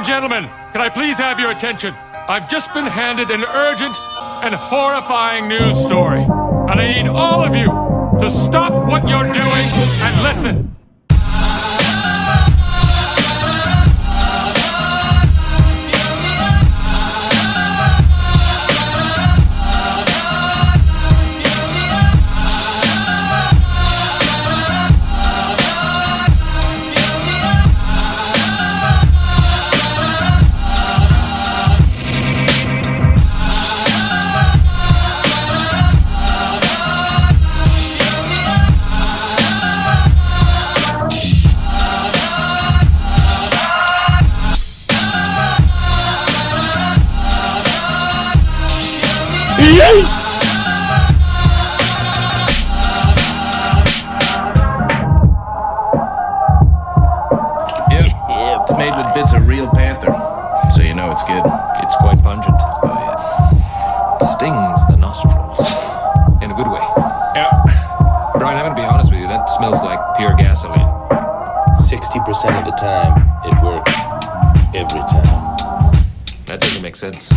and gentlemen, can I please have your attention? I've just been handed an urgent and horrifying news story. And I need all of you to stop what you're doing and listen. Yeah, it's made with bits of real panther, so you know it's good. It's quite pungent. Oh yeah. It stings the nostrils. In a good way. Yeah. Brian, I'm gonna be honest with you, that smells like pure gasoline. 60% of the time, it works. Every time. That doesn't make sense.